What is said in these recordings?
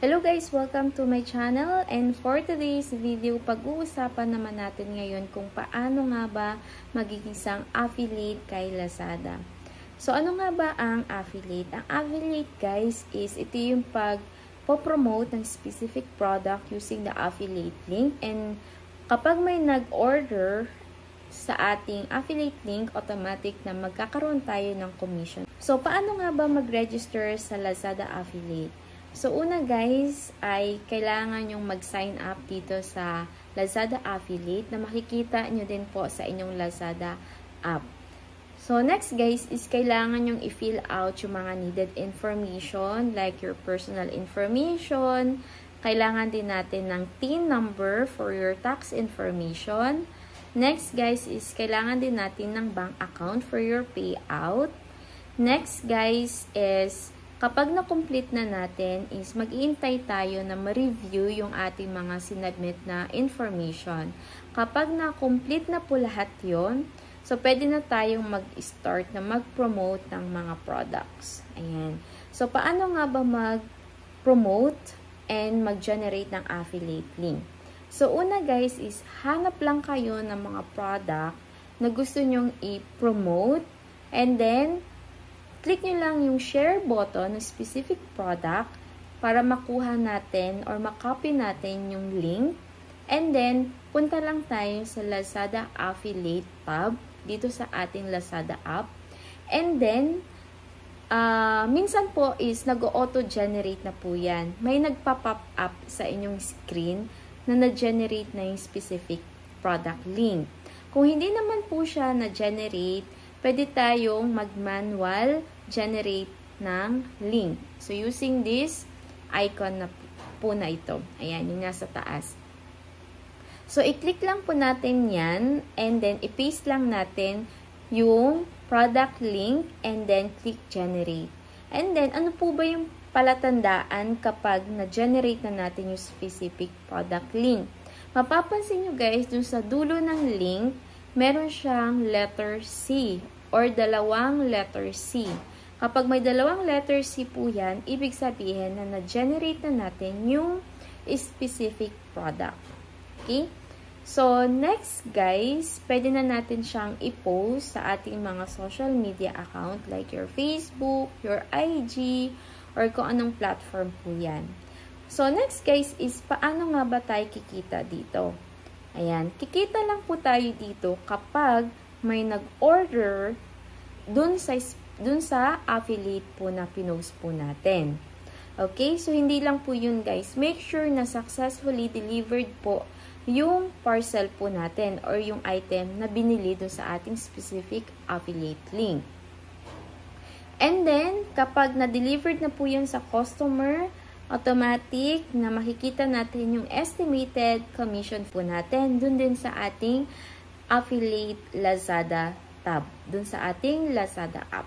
Hello guys! Welcome to my channel, and for today's video, pag-uusapan naman natin ngayon kung paano nga ba magiging isang affiliate kay Lazada. So ano nga ba ang affiliate? Ang affiliate guys is ito yung pag-promote ng specific product using the affiliate link, and kapag may nag-order sa ating affiliate link, automatic na magkakaroon tayo ng commission. So paano nga ba mag-register sa Lazada affiliate? So, una guys, ay kailangan yung mag-sign up dito sa Lazada Affiliate na makikita nyo din po sa inyong Lazada app. So, next guys is kailangan yung i-fill out yung mga needed information like your personal information. Kailangan din natin ng TIN number for your tax information. Next guys is kailangan din natin ng bank account for your payout. Next guys is kapag na-complete na natin is mag-iintay tayo na ma-review yung ating mga sinubmit na information. Kapag na-complete na po lahat yon, so pwede na tayong mag-start na mag-promote ng mga products. Ayan. So paano nga ba mag-promote and mag-generate ng affiliate link? So una guys is hanap lang kayo ng mga product na gusto nyong i-promote, and then click nyo lang yung share button ng specific product para makuha natin or makopy natin yung link. And then, punta lang tayo sa Lazada Affiliate tab dito sa ating Lazada app. And then, minsan po is nag-auto-generate na po yan. May nagpa-pop up sa inyong screen na na-generate na yung specific product link. Kung hindi naman po siya na-generate, pwede tayong mag-manual generate ng link. So, using this icon na po na ito. Ayan, yung nasa taas. So, i-click lang po natin yan, and then i-paste lang natin yung product link, and then click generate. And then, ano po ba yung palatandaan kapag na-generate na natin yung specific product link? Mapapansin nyo guys, dun sa dulo ng link, meron siyang letter C or dalawang letter C. Kapag may dalawang letter C po yan, ibig sabihin na na-generate na natin yung specific product. Okay? So, next guys, pwede na natin siyang i-post sa ating mga social media account like your Facebook, your IG, or kung anong platform po yan. So, next guys is paano nga ba tayo kikita dito? Ayan, kikita lang po tayo dito kapag may nag-order dun sa affiliate po na pinost po natin. Okay? So, hindi lang po yun guys. Make sure na successfully delivered po yung parcel po natin or yung item na binili dun sa ating specific affiliate link. And then, kapag na-delivered na po yun sa customer, automatic na makikita natin yung estimated commission po natin dun din sa ating affiliate Lazada tab, dun sa ating Lazada app.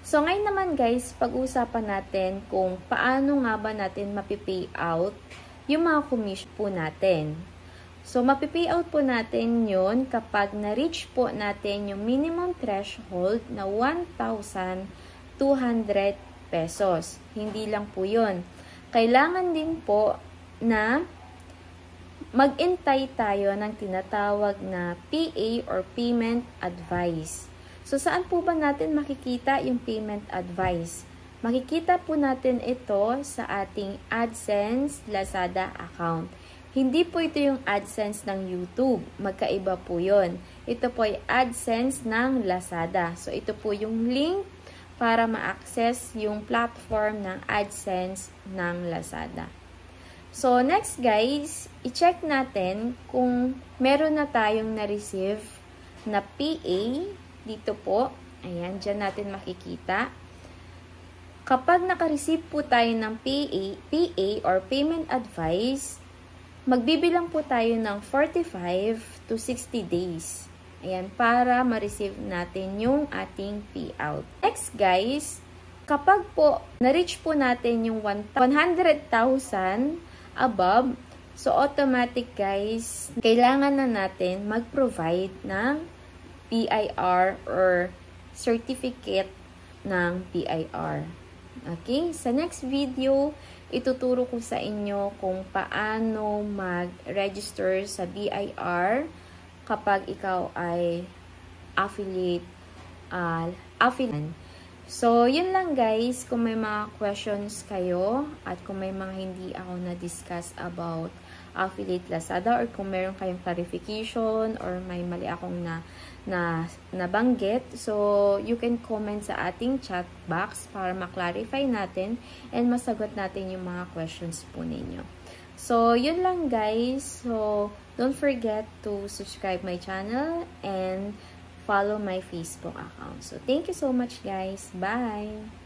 So, ngayon naman guys, pag-uusapan natin kung paano nga ba natin mapipay out yung mga commission po natin. So, mapipay out po natin yun kapag na-reach po natin yung minimum threshold na 1,200 pesos. Hindi lang po yun. Kailangan din po na mag-intay tayo ng tinatawag na PA or Payment Advice. So, saan po ba natin makikita yung Payment Advice? Makikita po natin ito sa ating AdSense Lazada account. Hindi po ito yung AdSense ng YouTube. Magkaiba po yun. Ito po ay AdSense ng Lazada. So, ito po yung link para ma-access yung platform ng AdSense ng Lazada. So, next guys, i-check natin kung meron na tayong na-receive na PA dito po. Ayan, dyan natin makikita. Kapag naka-receive po tayo ng PA or Payment Advice, magbibilang po tayo ng 45 to 60 days. Ayan, para ma-receive natin yung ating payout. Next guys, kapag po na-reach po natin yung 100,000 above, so automatic guys, kailangan na natin mag-provide ng PIR or certificate ng PIR. Okay? Sa next video, ituturo ko sa inyo kung paano mag-register sa BIR kapag ikaw ay affiliate. So, yun lang guys. Kung may mga questions kayo at kung may mga hindi ako na-discuss about affiliate Lazada or kung meron kayong clarification or may mali akong nabanggit, so you can comment sa ating chat box para ma-clarify natin and masagot natin yung mga questions po ninyo. So, yun lang guys. So, don't forget to subscribe my channel and follow my Facebook account. So, thank you so much guys. Bye!